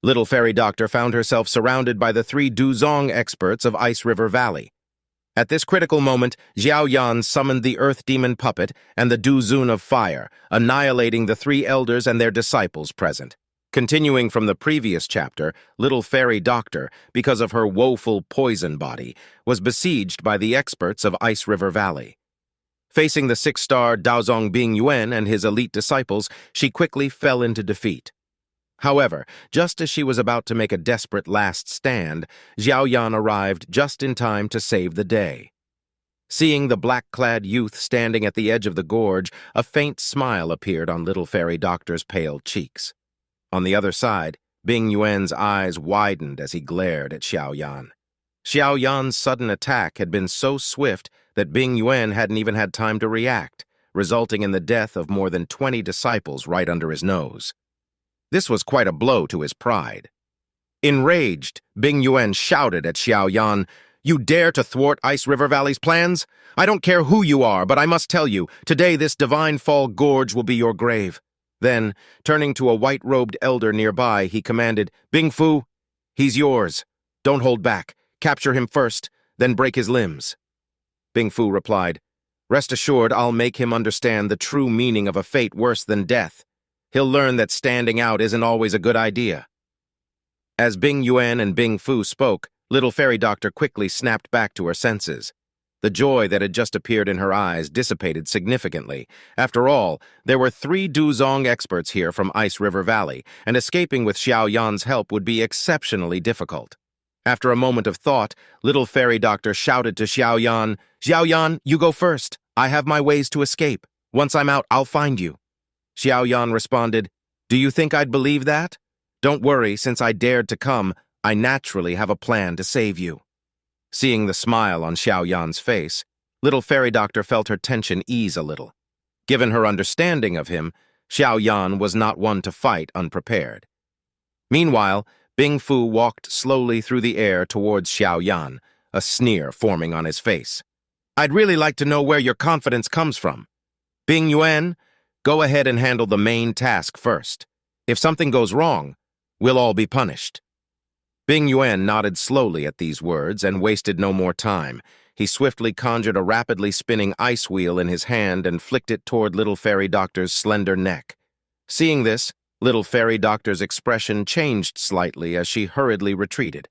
Little Fairy Doctor found herself surrounded by the three Dou Zun experts of Ice River Valley. At this critical moment, Xiao Yan summoned the Earth Demon Puppet and the Dou Zun of Fire, annihilating the three elders and their disciples present. Continuing from the previous chapter, Little Fairy Doctor, because of her woeful poison body, was besieged by the experts of Ice River Valley. Facing the six-star Daozong Bing Yuan and his elite disciples, she quickly fell into defeat. However, just as she was about to make a desperate last stand, Xiao Yan arrived just in time to save the day. Seeing the black-clad youth standing at the edge of the gorge, a faint smile appeared on Little Fairy Doctor's pale cheeks. On the other side, Bing Yuan's eyes widened as he glared at Xiao Yan. Xiao Yan's sudden attack had been so swift that Bing Yuan hadn't even had time to react, resulting in the death of more than 20 disciples right under his nose. This was quite a blow to his pride. Enraged, Bing Yuan shouted at Xiao Yan, "You dare to thwart Ice River Valley's plans? I don't care who you are, but I must tell you, today this divine fall gorge will be your grave." Then, turning to a white-robed elder nearby, he commanded, "Bing Fu, he's yours. Don't hold back. Capture him first, then break his limbs." Bing Fu replied, "Rest assured I'll make him understand the true meaning of a fate worse than death. He'll learn that standing out isn't always a good idea." As Bing Yuan and Bing Fu spoke, Little Fairy Doctor quickly snapped back to her senses. The joy that had just appeared in her eyes dissipated significantly. After all, there were three Dou Zun experts here from Ice River Valley, and escaping with Xiao Yan's help would be exceptionally difficult. After a moment of thought, Little Fairy Doctor shouted to Xiao Yan, "Xiao Yan, you go first. I have my ways to escape. Once I'm out, I'll find you." Xiao Yan responded, "Do you think I'd believe that? Don't worry, since I dared to come, I naturally have a plan to save you." Seeing the smile on Xiao Yan's face, Little Fairy Doctor felt her tension ease a little. Given her understanding of him, Xiao Yan was not one to fight unprepared. Meanwhile, Bing Fu walked slowly through the air towards Xiao Yan, a sneer forming on his face. "I'd really like to know where your confidence comes from. Bing Yuan, go ahead and handle the main task first. If something goes wrong, we'll all be punished." Bing Yuan nodded slowly at these words and wasted no more time. He swiftly conjured a rapidly spinning ice wheel in his hand and flicked it toward Little Fairy Doctor's slender neck. Seeing this, Little Fairy Doctor's expression changed slightly as she hurriedly retreated.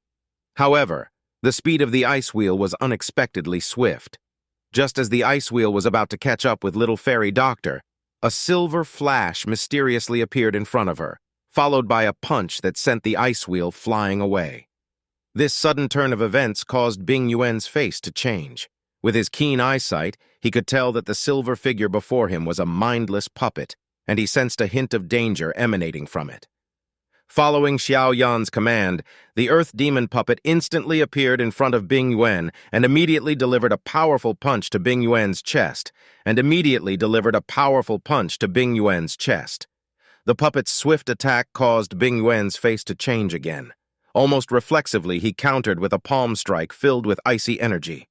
However, the speed of the ice wheel was unexpectedly swift. Just as the ice wheel was about to catch up with Little Fairy Doctor, a silver flash mysteriously appeared in front of her, followed by a punch that sent the ice wheel flying away. This sudden turn of events caused Bing Yuan's face to change. With his keen eyesight, he could tell that the silver figure before him was a mindless puppet, and he sensed a hint of danger emanating from it. Following Xiao Yan's command, the Earth Demon Puppet instantly appeared in front of Bing Yuan and immediately delivered a powerful punch to Bing Yuan's chest, The puppet's swift attack caused Bing Yuan's face to change again. Almost reflexively, he countered with a palm strike filled with icy energy.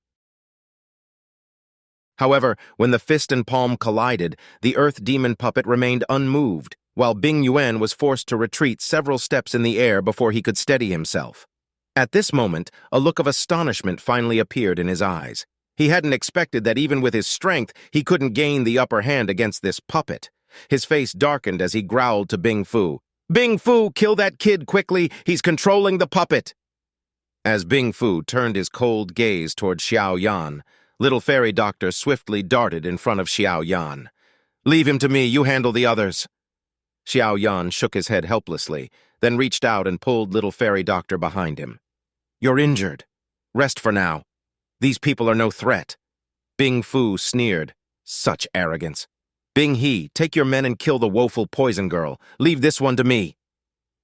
However, when the fist and palm collided, the Earth Demon Puppet remained unmoved, while Bing Yuan was forced to retreat several steps in the air before he could steady himself. At this moment, a look of astonishment finally appeared in his eyes. He hadn't expected that even with his strength, he couldn't gain the upper hand against this puppet. His face darkened as he growled to Bing Fu, "Bing Fu, kill that kid quickly! He's controlling the puppet!" As Bing Fu turned his cold gaze toward Xiao Yan, Little Fairy Doctor swiftly darted in front of Xiao Yan. "Leave him to me, you handle the others." Xiao Yan shook his head helplessly, then reached out and pulled Little Fairy Doctor behind him. "You're injured. Rest for now. These people are no threat." Bing Fu sneered. "Such arrogance. Bing He, take your men and kill the woeful poison girl. Leave this one to me."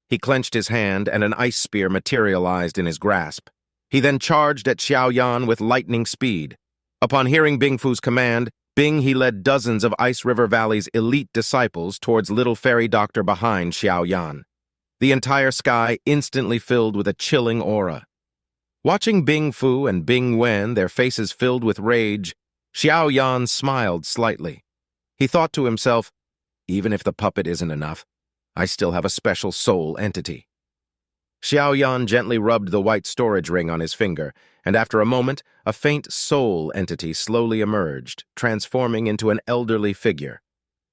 He clenched his hand and an ice spear materialized in his grasp. He then charged at Xiao Yan with lightning speed. Upon hearing Bing Fu's command, Bing He led dozens of Ice River Valley's elite disciples towards Little Fairy Doctor behind Xiao Yan. The entire sky instantly filled with a chilling aura. Watching Bing Fu and Bing Wen, their faces filled with rage, Xiao Yan smiled slightly. He thought to himself, even if the puppet isn't enough, I still have a special soul entity. Xiao Yan gently rubbed the white storage ring on his finger, and after a moment, a faint soul entity slowly emerged, transforming into an elderly figure.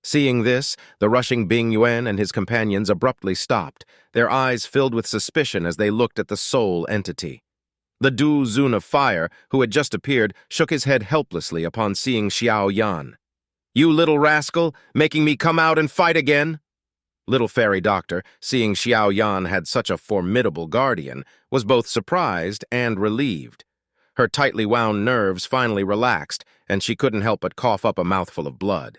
Seeing this, the rushing Bing Yuan and his companions abruptly stopped, their eyes filled with suspicion as they looked at the soul entity. The Dou Zun of Fire, who had just appeared, shook his head helplessly upon seeing Xiao Yan. "You little rascal, making me come out and fight again?" Little Fairy Doctor, seeing Xiao Yan had such a formidable guardian, was both surprised and relieved. Her tightly wound nerves finally relaxed, and she couldn't help but cough up a mouthful of blood.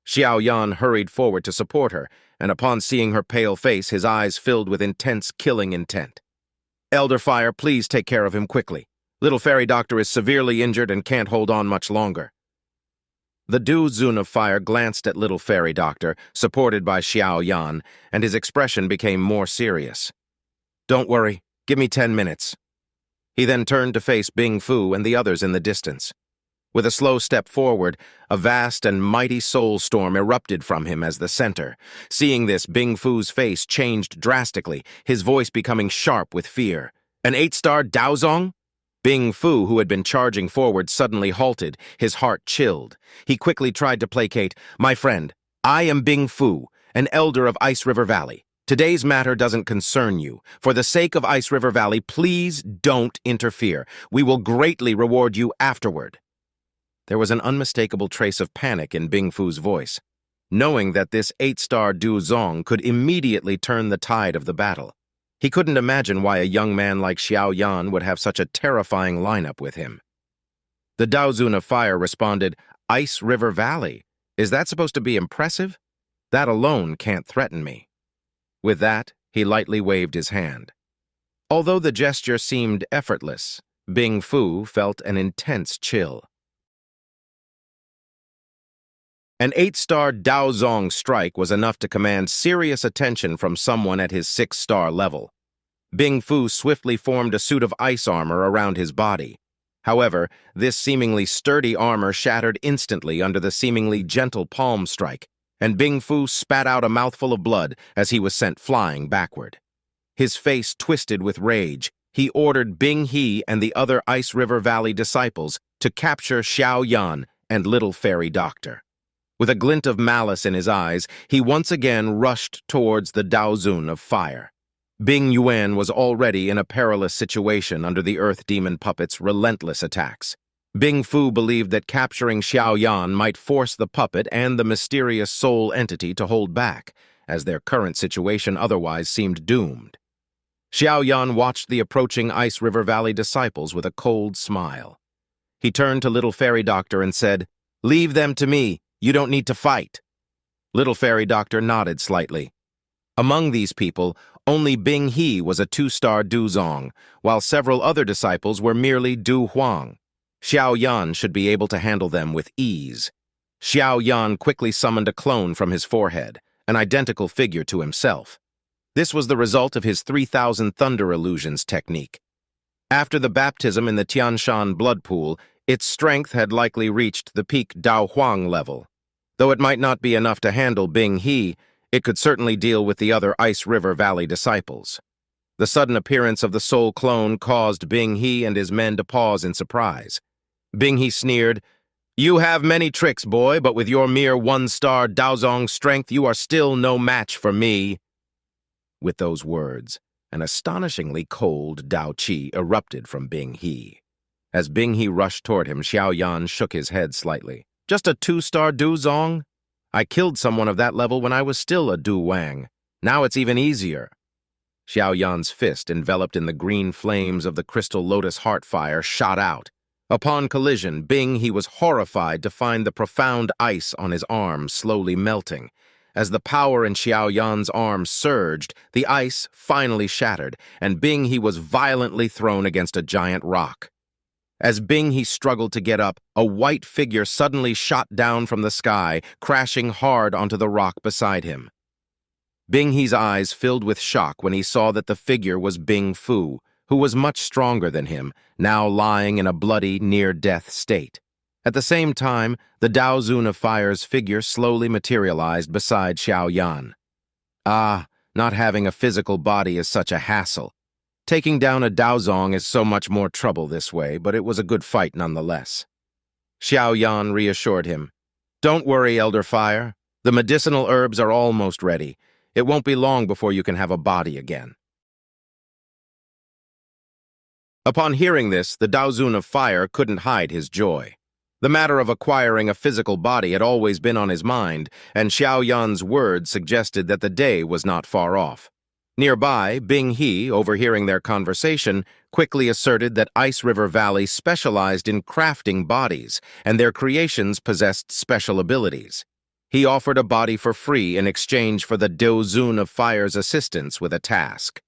Xiao Yan hurried forward to support her, and upon seeing her pale face, his eyes filled with intense killing intent. "Elder Fire, please take care of him quickly. Little Fairy Doctor is severely injured and can't hold on much longer." The Dou Zun of Fire glanced at Little Fairy Doctor, supported by Xiao Yan, and his expression became more serious. "Don't worry, give me 10 minutes. He then turned to face Bing Fu and the others in the distance. With a slow step forward, a vast and mighty soul storm erupted from him as the center. Seeing this, Bing Fu's face changed drastically, his voice becoming sharp with fear. "An 8-star Dao Zong?" Bing Fu, who had been charging forward, suddenly halted, his heart chilled. He quickly tried to placate. "My friend, I am Bing Fu, an elder of Ice River Valley. Today's matter doesn't concern you. For the sake of Ice River Valley, please don't interfere. We will greatly reward you afterward." There was an unmistakable trace of panic in Bing Fu's voice, knowing that this 8-star Dou Zong could immediately turn the tide of the battle. He couldn't imagine why a young man like Xiao Yan would have such a terrifying lineup with him. The Dou Zun of Fire responded, "Ice River Valley? Is that supposed to be impressive? That alone can't threaten me." With that, he lightly waved his hand. Although the gesture seemed effortless, Bing Fu felt an intense chill. An 8-star Dao Zong strike was enough to command serious attention from someone at his 6-star level. Bing Fu swiftly formed a suit of ice armor around his body. However, this seemingly sturdy armor shattered instantly under the seemingly gentle palm strike, and Bing Fu spat out a mouthful of blood as he was sent flying backward. His face twisted with rage, he ordered Bing He and the other Ice River Valley disciples to capture Xiao Yan and Little Fairy Doctor. With a glint of malice in his eyes, he once again rushed towards the Dou Zun of Fire. Bing Yuan was already in a perilous situation under the Earth Demon puppet's relentless attacks. Bing Fu believed that capturing Xiao Yan might force the puppet and the mysterious soul entity to hold back, as their current situation otherwise seemed doomed. Xiao Yan watched the approaching Ice River Valley disciples with a cold smile. He turned to Little Fairy Doctor and said, "Leave them to me. You don't need to fight." Little Fairy Doctor nodded slightly. Among these people, only Bing He was a 2-star Dou Zong, while several other disciples were merely Dou Huang. Xiao Yan should be able to handle them with ease. Xiao Yan quickly summoned a clone from his forehead, an identical figure to himself. This was the result of his 3,000 Thunder Illusions technique. After the baptism in the Tianshan blood pool, its strength had likely reached the peak Dao Huang level. Though it might not be enough to handle Bing He, it could certainly deal with the other Ice River Valley disciples. The sudden appearance of the soul clone caused Bing He and his men to pause in surprise. Bing He sneered, "You have many tricks, boy, but with your mere 1-star Dao Zong strength, you are still no match for me." With those words, an astonishingly cold Dao Qi erupted from Bing He. As Bing He rushed toward him, Xiao Yan shook his head slightly. "Just a 2-star Dou Zong? I killed someone of that level when I was still a Dou Wang. Now it's even easier." Xiao Yan's fist, enveloped in the green flames of the crystal lotus heart fire, shot out. Upon collision, Bing He was horrified to find the profound ice on his arm slowly melting. As the power in Xiao Yan's arm surged, the ice finally shattered, and Bing He was violently thrown against a giant rock. As Bing He struggled to get up, a white figure suddenly shot down from the sky, crashing hard onto the rock beside him. Bing He's eyes filled with shock when he saw that the figure was Bing Fu, who was much stronger than him, now lying in a bloody, near-death state. At the same time, the Dou Zun of Fire's figure slowly materialized beside Xiao Yan. "Ah, not having a physical body is such a hassle. Taking down a Dou Zun is so much more trouble this way, but it was a good fight nonetheless. Xiao Yan reassured him. Don't worry, Elder Fire. The medicinal herbs are almost ready. It won't be long before you can have a body again. Upon hearing this, the Dou Zun of Fire couldn't hide his joy. The matter of acquiring a physical body had always been on his mind, and Xiao Yan's words suggested that the day was not far off. Nearby, Bing He, overhearing their conversation, quickly asserted that Ice River Valley specialized in crafting bodies, and their creations possessed special abilities. He offered a body for free in exchange for the Dou Zun of Fire's assistance with a task.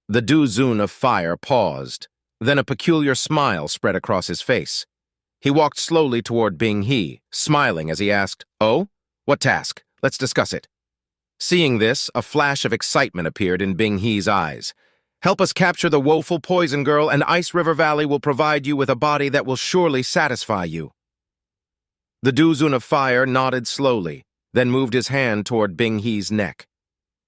The Dou Zun of Fire paused. Then a peculiar smile spread across his face. He walked slowly toward Bing He, smiling as he asked, "Oh? What task? Let's discuss it." Seeing this, a flash of excitement appeared in Bing He's eyes. "Help us capture the woeful poison girl, and Ice River Valley will provide you with a body that will surely satisfy you." The Dou Zun of Fire nodded slowly, then moved his hand toward Bing He's neck.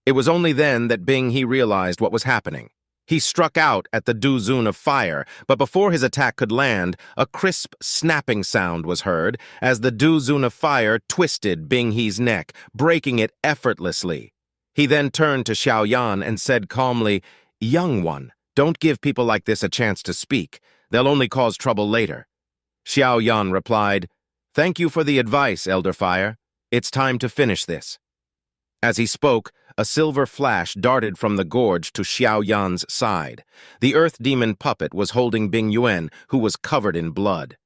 It was only then that Bing He realized what was happening. He struck out at the Dou Zun of Fire, but before his attack could land, a crisp, snapping sound was heard as the Dou Zun of Fire twisted Bing He's neck, breaking it effortlessly. He then turned to Xiao Yan and said calmly, "Young one, don't give people like this a chance to speak. They'll only cause trouble later." Xiao Yan replied, "Thank you for the advice, Elder Fire. It's time to finish this." As he spoke, a silver flash darted from the gorge to Xiao Yan's side. The earth demon puppet was holding Bing Yuan, who was covered in blood.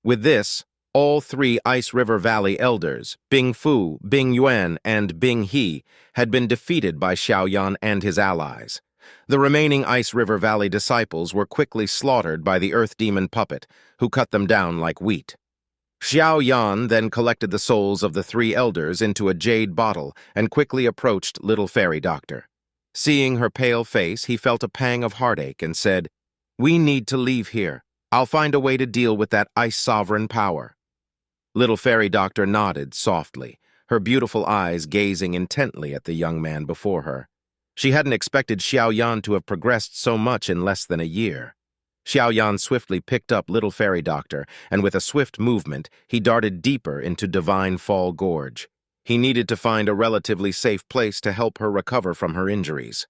With this, all three Ice River Valley elders, Bing Fu, Bing Yuan, and Bing He, had been defeated by Xiao Yan and his allies. The remaining Ice River Valley disciples were quickly slaughtered by the earth demon puppet, who cut them down like wheat. Xiao Yan then collected the souls of the three elders into a jade bottle and quickly approached Little Fairy Doctor. Seeing her pale face, he felt a pang of heartache and said, "We need to leave here. I'll find a way to deal with that ice sovereign power." Little Fairy Doctor nodded softly, her beautiful eyes gazing intently at the young man before her. She hadn't expected Xiao Yan to have progressed so much in less than a year. Xiao Yan swiftly picked up Little Fairy Doctor, and with a swift movement, he darted deeper into Divine Fall Gorge. He needed to find a relatively safe place to help her recover from her injuries.